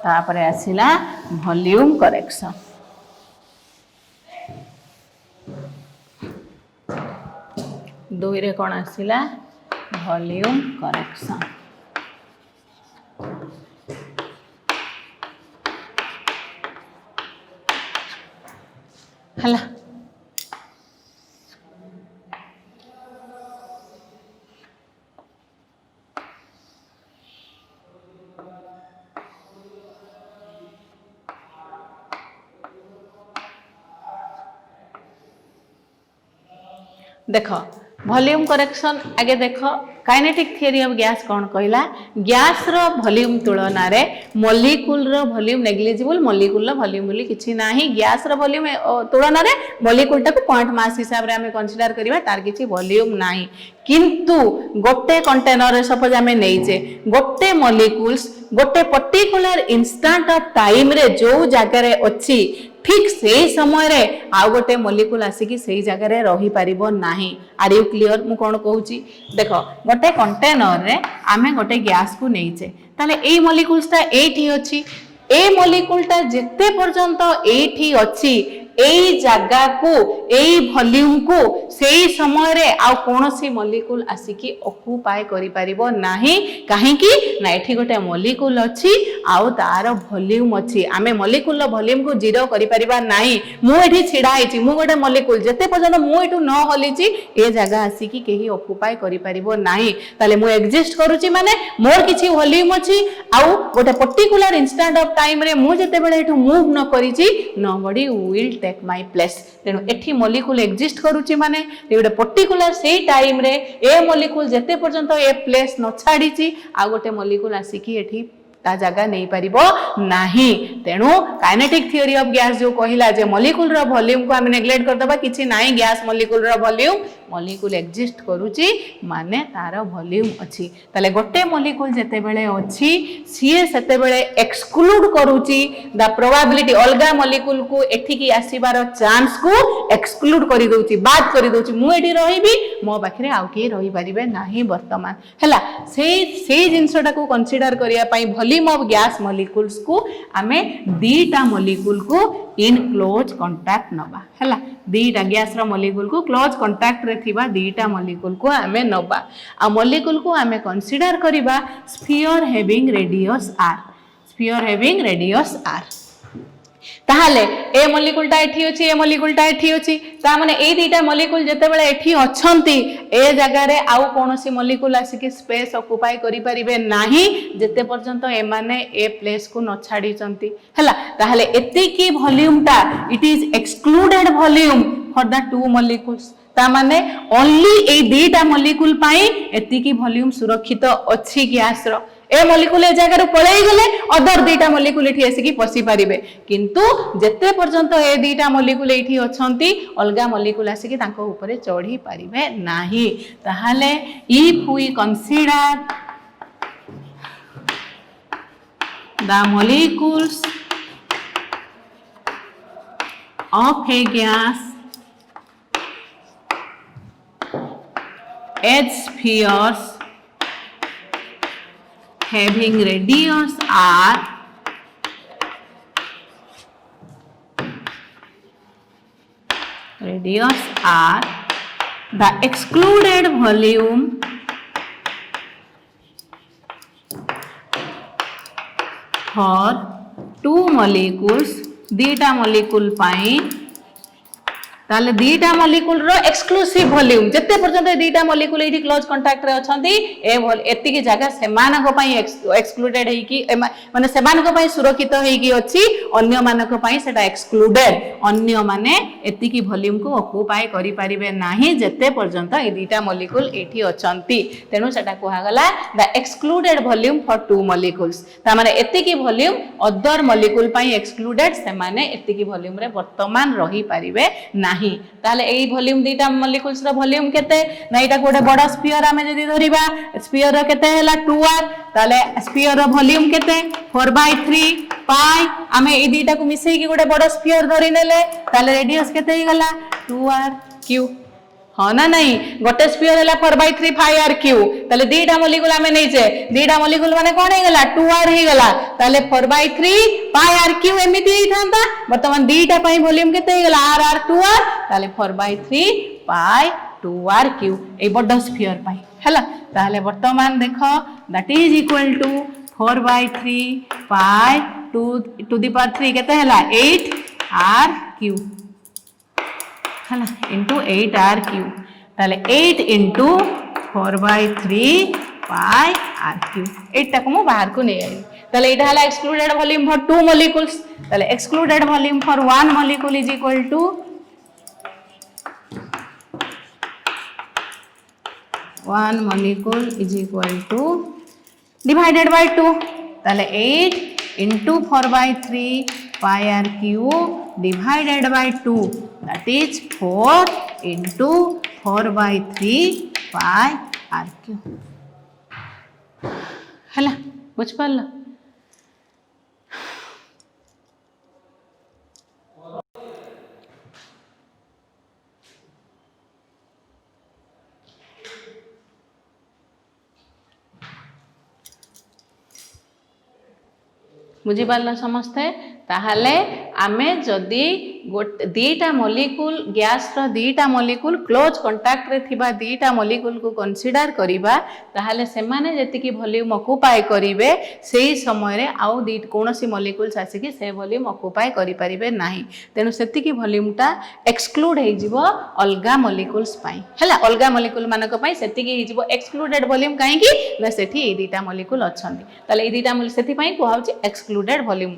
तापरे आसिला volume correction. दुई रे कौन आसिला वॉल्यूम करेक्शन। हला देख वॉल्यूम करेक्शन आगे देख काइनेटिक थियरी ऑफ गैस कौन कहला गैस रो वॉल्यूम तुलन रे मॉलिक्यूल रो वॉल्यूम नेग्लिजिबल मॉलिक्यूल रो वॉल्यूम बोली किछि नाही गैस रो वॉल्यूम तुलन रे मॉलिक्यूल टाको पॉइंट मास हिसाब रे हमें कंसीडर करिवा तार किछि वॉल्यूम नाही किंतु गोटे कंटेनर रे सपोज हमें नैचे गोटे मॉलिक्यूल्स गोटे पर्टिकुलर इंस्टेंट ऑफ टाइम रे जो जगह रे अछि ठीक से समय रे आउ गोटे मॉलिक्यूल आसिकी से जगह रे रही परिबो नाही। आर यू क्लियर मु कोन कहूची देख गोटे कंटेनर रे आमे गोटे गैस को नैचे ताले एई मॉलिक्यूल्स ता एठी अछि ए मॉलिक्यूल ता जेते पर्यंत एठी अछि एई जगह को एई वॉल्यूम को सेई समय रे आ कोनोसी मॉलिक्यूल आसिकी ऑक्युपाई करि परिबो नाही काहे कि ना एठी गोटे मॉलिक्यूल अछि आ तार वॉल्यूम अछि आमे मॉलिक्यूल रो वॉल्यूम को जीरो करि परिबा नाही मु एठी छिडा आइछि मु गोटे मॉलिक्यूल जेते पर्यंत मु एठु न हलिछि ए जगह आसिकी केही ऑक्युपाई करि परिबो नाही ताले मु एग्जिस्ट करूछि माने मोर किछि वॉल्यूम अछि आ गोटे पर्टिकुलर इंस्टेंट ऑफ टाइम रे मु जेते बेले एठु मूव न करिछि nobody will take my place तेणु एठी मॉलिक्यूल एग्जिस्ट करूची माने गोटे पर्टिकुलर से टाइम रे ए मॉलिक्यूल जेते पर्यंत ए प्लेस न छाड़ीची आ गोटे मॉलिक्यूल आसिकी एठी ता जगह नहीं पारिबो नाही तेणु काइनेटिक थियरी ऑफ गैस जो कहिला जे मॉलिक्यूल रो वॉल्यूम को हम नेग्लेक्ट कर दबा किछि नाही गैस मॉलिक्यूल रो वॉल्यूम मॉलिक्यूल एग्जिस्ट करूची माने तार वॉल्यूम अछि ताले गोटे मॉलिक्यूल जेते बेले अछि सीए सेते बेले एक्सक्लूड करूची द प्रोबेबिलिटी अलगा मॉलिक्यूल को एठी की आसीबार चांस को एक्सक्लूड करि दोची बात करि दोची मु एठी रहिबी मो पाखरे आउ के रहि परिबे नाही वर्तमान हला से जिंसटा को कंसीडर करिया पई वॉल्यूम ऑफ गैस मॉलिक्यूल्स को आमे दीटा मॉलिक्यूल को इन क्लोज कांटेक्ट नबा हला दीटा गैस रो मॉलिक्यूल को क्लोज कांटेक्ट रे थिबा दीटा मॉलिक्यूल को आमे नबा आ मॉलिक्यूल को आमे कंसीडर करिबा sphere having radius r sphere having radius r ताहाले ए मॉलिक्यूल ता एठी अछि ए मॉलिक्यूल ता एठी अछि ता माने ए दीटा मॉलिक्यूल जते बेले एठी अछंती ए जगह रे आउ कोनोसी मॉलिक्यूल आसी स्पेस ऑक्युपाई करि परिबे नाही जते पर्यंत ए माने ए प्लेस को न छाडी चंती हला ताहाले एति की वॉल्यूम ता it is excluded volume for the two molecules ता माने ओनली ए दीटा मॉलिक्यूल पाई एति की वॉल्यूम सुरक्षित अछि गैस रो ए मॉलिक्यूल ए जगह पळेई गले अदर दीटा मॉलिक्यूल एठी आसी की पसी परिबे किंतु जते पर्यंत ए दीटा मॉलिक्यूल एठी अछंती अलगा मॉलिक्यूल आसी की तांको ऊपर चढ़ी परिबे नाही ताहाले if we consider the molecules of a gas as spheres having radius r the excluded volume for two molecules दीटा मॉलिक्यूल पाई ताले दीटा मॉलिक्यूल रो एक्सक्लूसिव वॉल्यूम जते पर्यंत दीटा मॉलिक्यूल एठी क्लोज कांटेक्ट रे अछंती एति की जगह सेमानक पई एक्सक्लूडेड हेई की माने सेमानक पई सुरक्षित हेई की अछि अन्य मानक पई सेटा एक्सक्लूडेड अन्य माने एति की वॉल्यूम को ऑक्युपाई करि परिबे नाही जते पर्यंत ए दीटा मॉलिक्यूल एठी अछंती तेनु सेटा कोहा गला the excluded volume for two molecules ता माने एति की वॉल्यूम अदर मॉलिक्यूल पई एक्सक्लूडेड सेमाने एति की वॉल्यूम रे वर्तमान रही परिबे नाही ताले एई वॉल्यूम दीटा मॉलिक्यूल्स रो वॉल्यूम केते ना एटा गोटे बडा स्फीयर आमे जदी धरिबा स्फीयर रो केते हैला 2r ताले स्फीयर रो वॉल्यूम केते 4/3 पाई आमे ए दीटा को मिसई की गोटे बडा स्फीयर धरि नेले ताले रेडियस केते ही गला 2r क्यूब हाँ ना नहीं गोटे स्फीयर है 4/3 πr³ ताले दीटा मॉलिक्यूल आमे नैचे दीटा मॉलिक्यूल माने कोन हे गला 2r हे गला ताले 4/3 πr³ एमिति हे थांता वर्तमान दीटा पई वॉल्यूम केते हे गला r 2r ताले 4/3 π2r³ ए बड़ स्फीयर पई हैला ताले वर्तमान देखो that is equal to 4/3 π to the power 3 केते हैला 8r³ है ना इंटू 8r³ ताले 8 इंटू 4/3 πr³ 8 टाको मु बाहर को नहीं आई ताले एटा हला एक्सक्लूडेड वॉल्यूम फॉर 2 मॉलिक्यूल्स ताले excluded volume for 1 molecule is equal to 1 molecule is equal to divided by 2 ताले 8 into 4/3 πr³ divided by 2 that is 4 into 4/3 πr³ हला बुझ पारल बुझी पारल समस्ते ताहले आमे जदि दीटा मॉलिक्यूल गैस रो दीटा मॉलिक्यूल क्लोज कांटेक्ट रे थिबा दीटा मॉलिक्यूल को कंसीडर करिबा ताहले से माने जति की वॉल्यूम ऑक्युपाई करिवे सेही समय रे आउ दी कोनोसी मॉलिक्यूल्स आसी कि से वॉल्यूम ऑक्युपाई करि परिबे नाही तेनु सेति की वॉल्यूमटा एक्सक्लूड हे जिवो अलगा मॉलिक्यूल्स पई हला अलगा मॉलिक्यूल मानक पई सेति की हे जिवो एक्सक्लूडेड वॉल्यूम काहे कि ना सेठी ए दीटा मॉलिक्यूल अछंती ताले ए दीटा मॉलिक्यूल सेति पई को हाउची एक्सक्लूडेड वॉल्यूम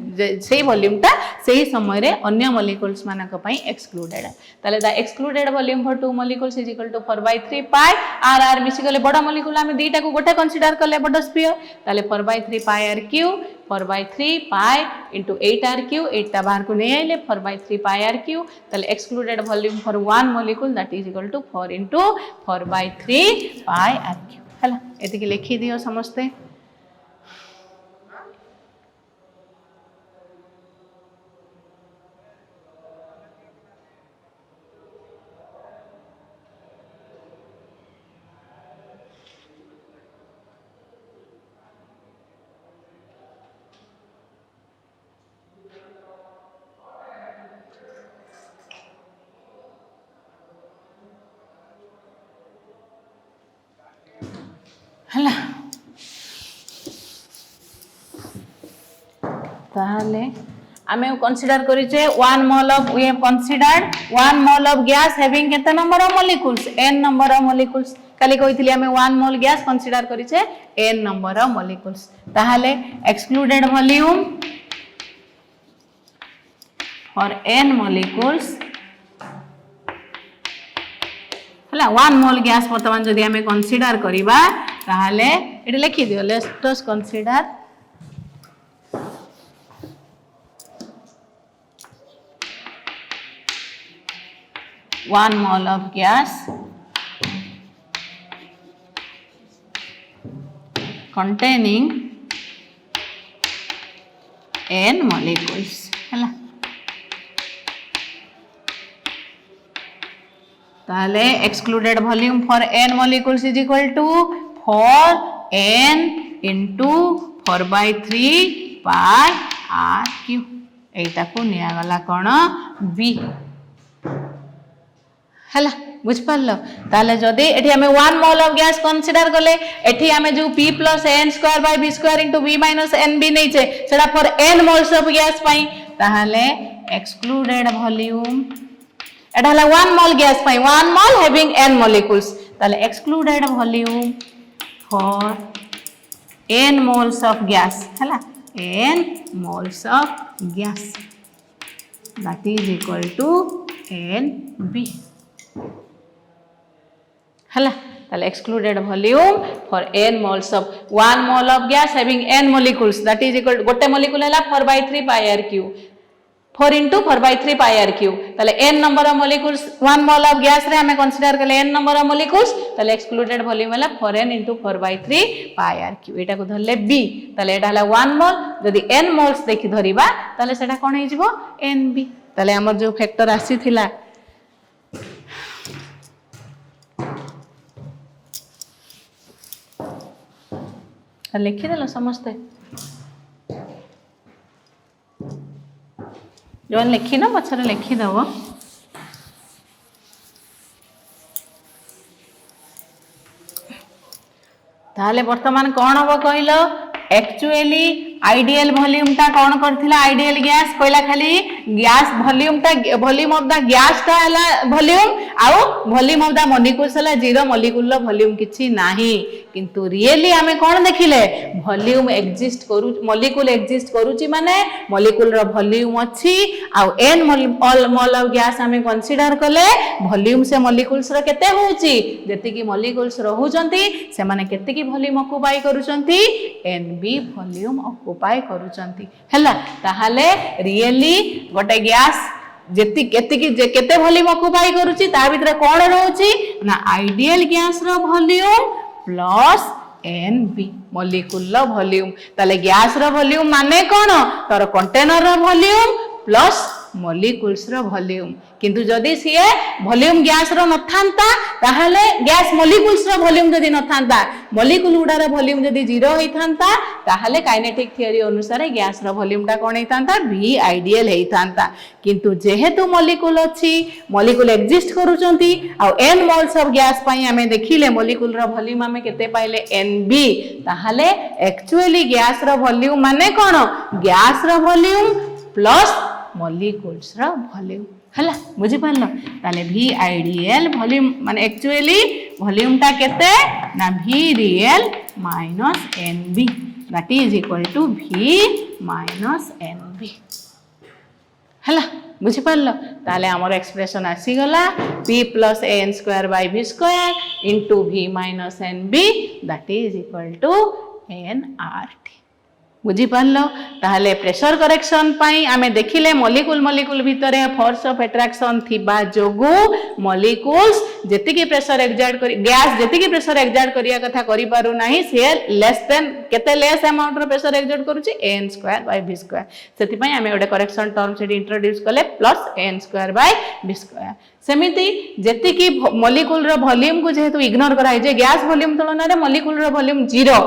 से वॉल्यूमटा सेही समय रे अन्य मॉलिक्यूल्स मानक पई एक्सक्लूडेड ताले the excluded volume for 2 molecules is equal to 4/3 π r मिसी गले बड़ मॉलिक्यूल आमे दीटा को गोटे कंसीडर करले बड़ स्फीयर ताले 4/3 πr³ 4/3 π into 8r³ 8 ता बाहर को नहीं आइले 4/3 πr³ ताले excluded volume for 1 molecule that is equal to 4 into 4/3 πr³ हला एति के लिखि दियो समझते हला ताहले आमे कंसीडर करिचे 1 mole of we have considered 1 mole of gas having केते number of molecules n number of molecules काली कहितली आमे 1 मोल गैस कंसीडर करिचे n नंबर ऑफ मॉलिक्यूल्स ताहले excluded volume for n molecules हला 1 मोल गैस वर्तमान जदि आमे कंसीडर करिबा ताहले एटा लिखि दियो let's us consider 1 mole of gas containing n molecules हला ताले excluded volume for n molecules is equal to 4n into 4/3 pi r³ एटा को निया गला कोन v हला बुझ पारलो ताले जदी एठी हमें 1 मोल ऑफ गैस कंसीडर करले एठी हमें जो p + n² / v² v - nb नै छे सेडा for n moles of gas पई ताले एक्सक्लूडेड वॉल्यूम एटा हला 1 मोल गैस पई 1 मोल हैविंग n मॉलिक्यूल्स ताले excluded volume for n moles of gas हला n moles of gas that is equal to nb हला ताले excluded volume for n moles of 1 mole of gas having n molecules that is equal गोटे molecule हला 4/3 πr³ 4 into 4/3 πr³ ताले n number of molecules 1 mole of gas रे हमें consider करले n number of molecules ताले excluded volume हला 4n into 4/3 πr³ एटा को धरले b ताले एटा हला 1 मोल जदी n मोल्स देखि धरिबा ताले सेटा कोन हे जिवो nb ताले हमर जो फैक्टर आसी थिला लिखिदेल समस्ते जो लिखी न पछरे लिखिदेव ताहले वर्तमान कौन हम कहल एक्चुअली आइडियल वॉल्यूम टा कौन करथिला आइडियल गैस कहला खाली gas volume of the gas टा हला वॉल्यूम आउ वॉल्यूम ऑफ द मॉलिक्यूल्स हला जीरो मॉलिक्यूल रो वॉल्यूम किछि नाही किंतु रियली हमें कौन देखिले वॉल्यूम एग्जिस्ट करू मॉलिक्यूल एग्जिस्ट करूची माने मॉलिक्यूल रो वॉल्यूम अछि आउ एन मॉल ऑफ गैस हमें कंसीडर कले वॉल्यूम से मॉलिक्यूल्स रो केते होउची जति की मॉलिक्यूल्स रहउचंती से माने केते की वॉल्यूम ऑक्युपाई करूचंती एनबी वॉल्यूम ऑक्युपाई करूचंती हला ताहाले रियली गोटे गैस जेति केते वॉल्यूम ऑक्युपाई करूची ता भीतर कोन रहउची ना आइडियल गैस रो वॉल्यूम प्लस एनबी मॉलिक्यूल रो वॉल्यूम ताले गैस रो वॉल्यूम माने कोन तोर कंटेनर रो वॉल्यूम प्लस मॉलिक्यूल्स रो वॉल्यूम किंतु जदि सीए वॉल्यूम गैस रो नथांता ताहाले गैस मॉलिक्यूल्स रो वॉल्यूम जदि नथांता मॉलिक्यूल गुडा रो वॉल्यूम जदि जीरो हेथांता ताहाले काइनेटिक थ्योरी अनुसार गैस रो वॉल्यूम टा कोन हेथांता v आइडियल हेथांता किंतु जेहेतु मॉलिक्यूल अछि मॉलिक्यूल एग्जिस्ट करूचंती आ n मोल्स ऑफ गैस पई हमें देखिले मॉलिक्यूल रो वॉल्यूम हमें केते पाइले nb ताहाले एक्चुअली गैस रो वॉल्यूम माने कोन गैस रो वॉल्यूम प्लस मॉलिक्यूल्स रो वॉल्यूम हला बुझी पारलो ताले v आइडियल वॉल्यूम माने एक्चुअली वॉल्यूम टा केते ना v real minus nb that is equal to v minus nb हला बुझी पारलो ताले हमर एक्सप्रेशन आसी गला p plus an square by v square into v minus nb that is equal to nrt बुझी पारलो ताहले प्रेशर करेक्शन पाई आमे देखिले मॉलिक्यूल भितरे फोर्स ऑफ अट्रैक्शन थिबा जोगु मॉलिक्यूल्स जेति की प्रेशर एक्सर्ट करी गैस जेति की प्रेशर एक्सर्ट करिया कथा करि पारु नाही से लेस देन केते लेस अमाउंट रो प्रेशर एक्सर्ट करूची n square by v square सेति पई आमे ओडे करेक्शन टर्म से इंट्रोड्यूस कले plus n square by v square सेमिति जेति की मॉलिक्यूल रो वॉल्यूम को जेहेतु इग्नोर कराई जे गैस वॉल्यूम तुलना रे मॉलिक्यूल रो वॉल्यूम जीरो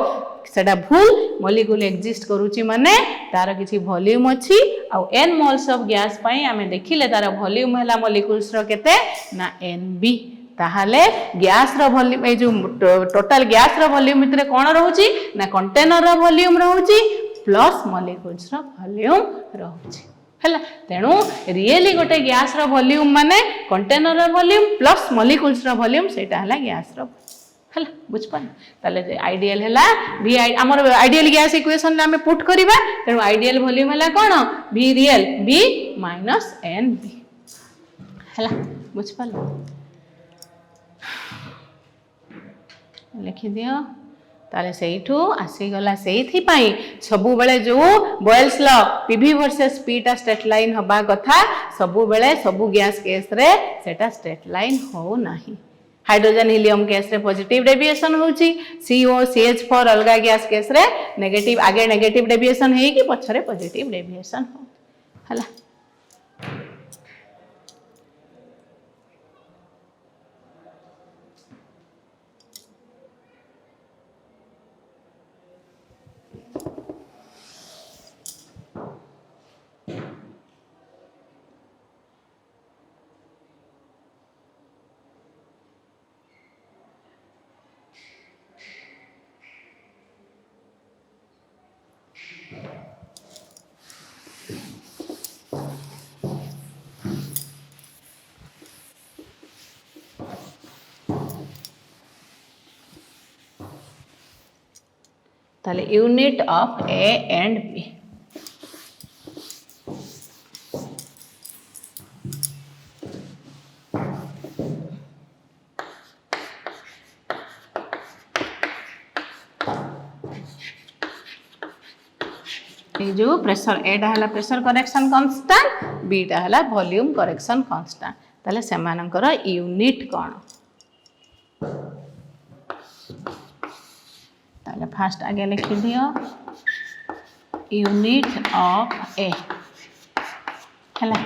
सेटा भूल मॉलिक्यूल एग्जिस्ट करूची माने तार किछि वॉल्यूम अछि आ n मोल्स ऑफ गैस पई हमें देखिले तार वॉल्यूम हला मॉलिक्यूल्स रो केते ना nb ताहाले गैस रो वॉल्यूम ए जो टोटल गैस रो वॉल्यूम भितरे कोन रहउची ना container rho volume रहउची plus molecules रो वॉल्यूम रहउची हला तेनु रियली गोटे गैस रो वॉल्यूम माने कंटेनर रो वॉल्यूम प्लस मॉलिक्यूल्स रो वॉल्यूम सेटा हला गैस रो हला बुझ पान ताले आइडियल हला v हमर आइडियल गैस इक्वेशन ला हमें पुट करिबा तेनु आइडियल वॉल्यूम हला कोन v real v minus nb हला बुझ पाल लिखि दियो ताले सेइठू आसी गला सेइथि पई सबु बेले जो Boyle's law pv versus p टा स्ट्रेट लाइन हबा कथा सबु बेले सबु गैस केस रे सेटा स्ट्रेट लाइन हो नाही हाइड्रोजन हीलियम केस रे पॉजिटिव डेविएशन होची CO CH4 अलगा गैस केस रे नेगेटिव आगे नेगेटिव डेविएशन हे कि पछरे पॉजिटिव डेविएशन हो हला ताले unit of A and B जो प्रेशर एटा हला प्रेशर करेक्शन कांस्टेंट बीटा हला वॉल्यूम करेक्शन कांस्टेंट ताले सेमानकर यूनिट कोन ताले फास्ट आगे लिखि दियो यूनिट ऑफ ए हला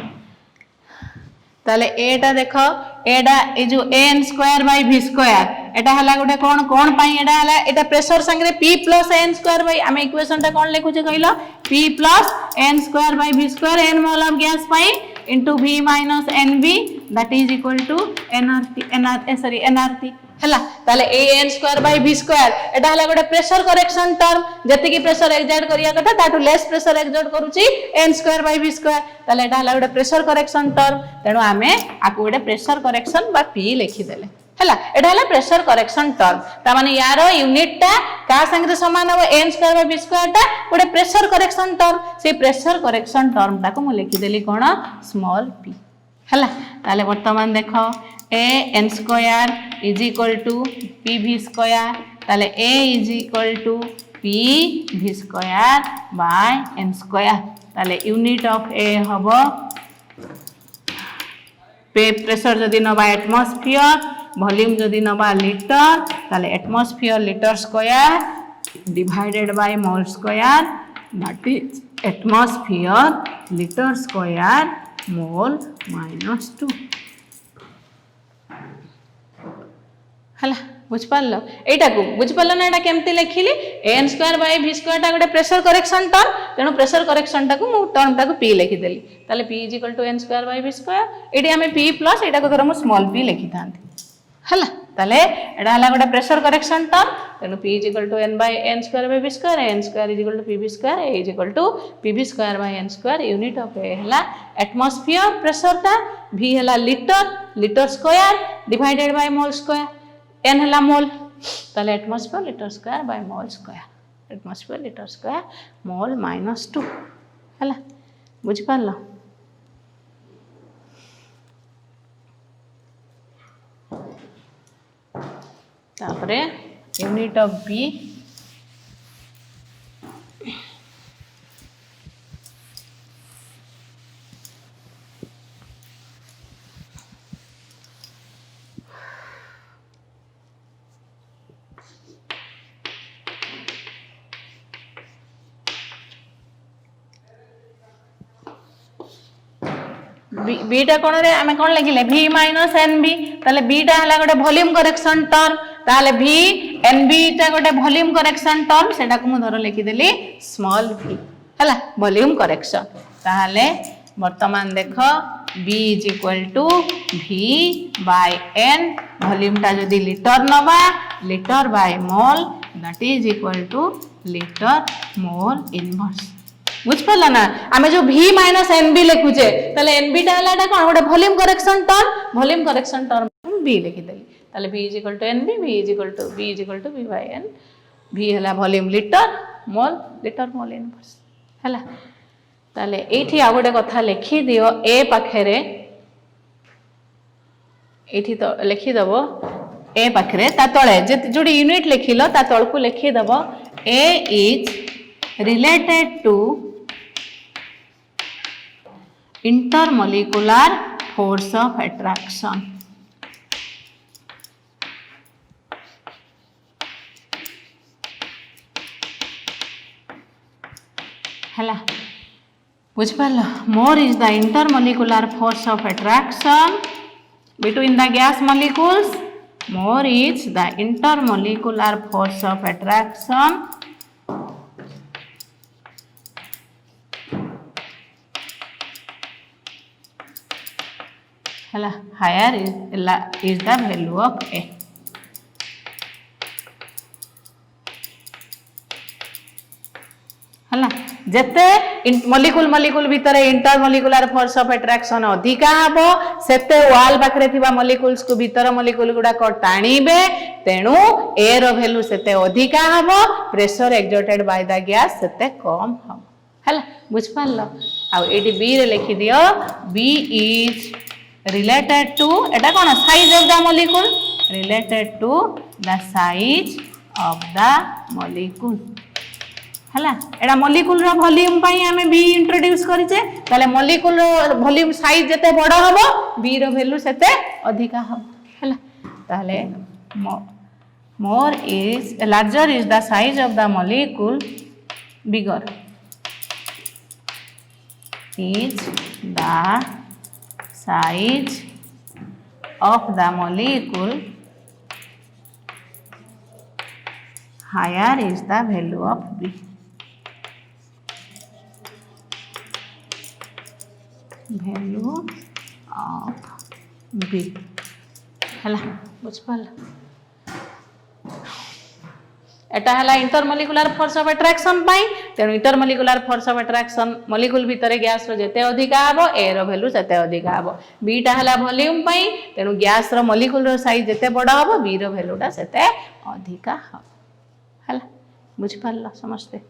ताले एटा देखो एटा ए जो n square by v square एटा हला गोटे कोन पाई एटा हला एटा प्रेशर संगे p plus n square by आमे इक्वेशन टा कोन लिखुचे कहलो p plus n square by v square n mole of gas पाई into v minus nv that is equal to nRT हला ताले an square by v square एटा हला गोटे प्रेशर करेक्शन टर्म जति की प्रेशर एक्सर्ट करिया कथा ताटू लेस प्रेशर एक्सर्ट करूची n square by v square ताले एटा हला गोटे प्रेशर करेक्शन टर्म तेनु आमे आकु गोटे प्रेशर करेक्शन बा p लिखि देले हला एटा हला प्रेशर करेक्शन टर्म ता माने यार यूनिट टा का संगे समान हो n square by v square टा गोटे प्रेशर करेक्शन टर्म से प्रेशर करेक्शन टर्म टा को मु लिखि देली कोन स्मॉल p हला ताले वर्तमान देखो a n square is equal to p v square ताले a is equal to p v square by n square ताले यूनिट ऑफ a हबो प्रेशर जदि नबा एटमॉस्फेयर वॉल्यूम जदि नबा लीटर ताले atmosphere litre square divided by mole square that is atmosphere litre square mole minus 2 हला बुझ पारलो एटा को बुझ पारलो ना एटा केमती लिखिली n square by v square टा गोटे प्रेशर करेक्शन टर्म तेनु प्रेशर करेक्शन टा को मु टर्म टा को p लिखि देली ताले p = n square by v square eighty हमें p प्लस एटा को धर मु स्मॉल p लिखि थांती हला ताले एटा हला गोटे प्रेशर करेक्शन टर्म तेनु p = n by n square by v square n square = pv square a = pv square by n square unit of a हला एटमॉस्फेयर प्रेशर टा v हला litre square divided by mole square n हला mole ताले atmosphere litre square by mole square atmosphere litre square mole minus 2 हला बुझ पारलो तापरे unit of b बीटा कोन रे आमे कोन लिखिले v माइनस nb ताले बीटा हला गोटे वॉल्यूम करेक्शन टर्म ताले v nb टा गोटे वॉल्यूम करेक्शन टर्म सेटा को मु धर लिखि देली स्मॉल v हला वॉल्यूम करेक्शन ताले वर्तमान देखो v = v by n volume टा जदी लीटर नबा litre by mole that is equal to litre mole inverse बुझ पाला ना आमे जो v माइनस nb लिखुचे ताले nb टा हला टा कोन गोटे वॉल्यूम करेक्शन टर्म v लिखि देली ताले v = nb v = v by n v हला वॉल्यूम लीटर मोल इनवर्स हला ताले एठी आ गोटे कथा लिखि दियो a पाखरे एठी तो लिखि दबो a पाखरे ता तळे जोडी यूनिट लिखिलो ता तळकु लिखि दबो a is related to intermolecular force of attraction हला बुझ पालो more is the intermolecular force of attraction between the gas molecules more is the intermolecular force of attraction हला higher is the value of a हला जते molecule भीतर intermolecular force of attraction अधिका हबो सेते वॉल पाखरे थिबा मॉलिक्यूल्स को भीतर मॉलिक्यूल गुडा को टाणीबे तेनु a रो वैल्यू सेते अधिका हबो pressure exerted by the gas सेते कम हबो हला बुझ पारलो आ एडी b रे लिखि दियो b is related to eta cone size of the molecule related to the size of the molecule हला एटा molecule रो वॉल्यूम पई हमें b इंट्रोड्यूस करिचे ताले molecule रो वॉल्यूम साइज जते बड़ हबो b रो वैल्यू सेते अधिका हबो हला ताले more is larger is the size of the molecule bigger is the size of the molecule higher is the value of B. Value of B हला बुझपाल एटा हला इंटरमोलिकुलर फोर्स ऑफ अट्रैक्शन पाई तेनु intermolecular force of attraction molecule भितर gas रो जेते अधिका हबो ए रो वैल्यू सेते अधिका हबो बी टा हला वॉल्यूम पाई तेनु गैस रो मॉलिक्यूल रो साइज जेते बड़ा हबो बी रो वैल्यू टा सेते अधिका हबो हला बुझपाल समझते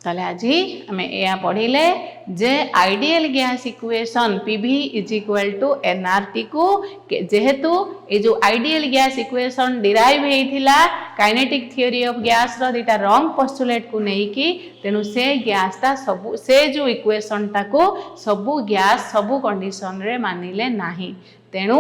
ताले आज आम या पढ़िले जे ideal gas equation PV is equal to NRT को जेहेतु ये जो आइडियल गैस इक्वेशन डिराइव होइथिला काइनेटिक थ्योरी ऑफ गैस रो दीटा रॉन्ग पोस्टुलेट को नहीं कि तेनु से गैस ता सब से जो इक्वेशन टा को सबु गैस सबु कंडीशन रे मानिले नाही तेणु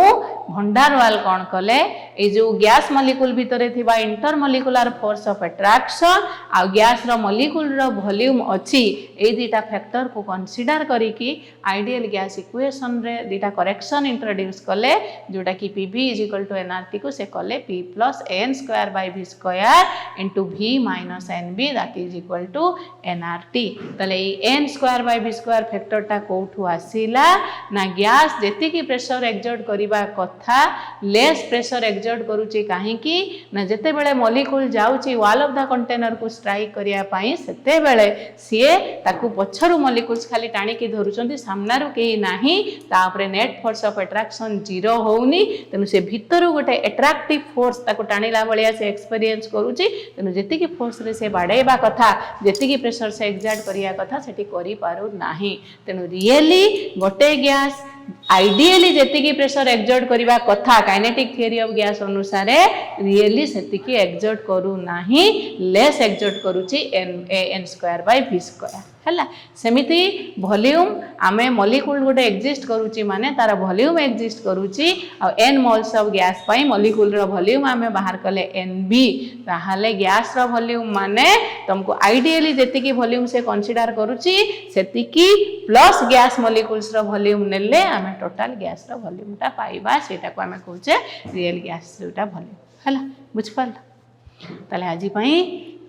भंडारवाल कौन कले ये जो गैस मॉलिक्यूल भितर थिबा इंटरमोलिकुलर फोर्स ऑफ अट्रैक्शन आ गैस रो मॉलिक्यूल रो वॉल्यूम अच्छी ए दीटा फैक्टर को कंसीडर करिकी आइडियल गैस इक्वेशन रे दीटा करेक्शन इंट्रोड्यूस कले जोटा कि PV is equal to NRT को से कले p plus n square by v square into v minus nb that is equal to nrt तले ए n square by v square factor टा कोठू आसीला ना गैस जेति की प्रेशर एक्सर्ट करिबा कथा लेस प्रेशर एक्सर्ट करूची काहे कि ना जते बेले मॉलिक्यूल जाउची वॉल ऑफ द कंटेनर को स्ट्राइक करिया पई सेते बेले सीए ताकू पछरु मॉलिक्यूल्स खाली टाणी की धरुचंती सामनारु केही नाही तापरे net force of attraction zero होउनी तेनु से भितरु गोटे अट्रैक्टिव फोर्स ताकू टाणीला बलिया से एक्सपीरियंस करूची तेनु जेति की फोर्स रे से बाडेबा कथा जेति की प्रेशर से एक्सर्ट करिया कथा सेठी करि पारु नाही तेनु रियली गोटे गैस आइडियली जेति की प्रेशर एक्सर्ट करिबा कथा काइनेटिक थ्योरी ऑफ गैस अनुसार रियली सेति की एक्सर्ट करू नाही लेस एक्सर्ट करूची n square by v square हला सेमिति वॉल्यूम आमे मॉलिक्यूल गोटे एक्जिस्ट करूची माने तार वॉल्यूम एक्जिस्ट करूची आ n मोल्स ऑफ गैस पाई मॉलिक्यूल रो वॉल्यूम आमे बाहर कले nb ताहाले गैस रो वॉल्यूम माने तुमको आइडियली जेति की वॉल्यूम से कंसीडर करूची सेति की प्लस गैस मॉलिक्यूल्स रो वॉल्यूम नेले आमे टोटल गैस रो वॉल्यूम टा पाइबा सेटा को आमे कहूचे रियल गैस जोटा वॉल्यूम हला बुझ पाल ताले आजि पई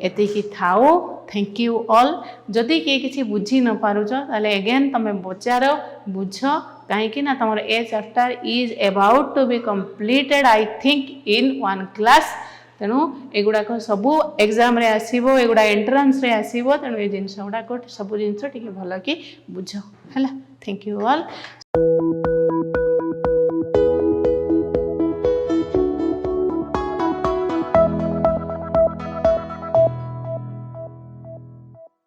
एति की थाओ थैंक यू ऑल जदि के किछि बुझी न पारुछ ताले अगेन तमे बचारो बुझ काहे कि ना तमर ए chapter is about to be completed I think in one class तेणु एगुड़ा सबू एग्जाम रे आसीबो एगुड़ा एंट्रेंस रे आसीबो तेणु ए जिनस गुड़ा सब जिनस टिके भल कि बुझ हला थैंक यू ऑल।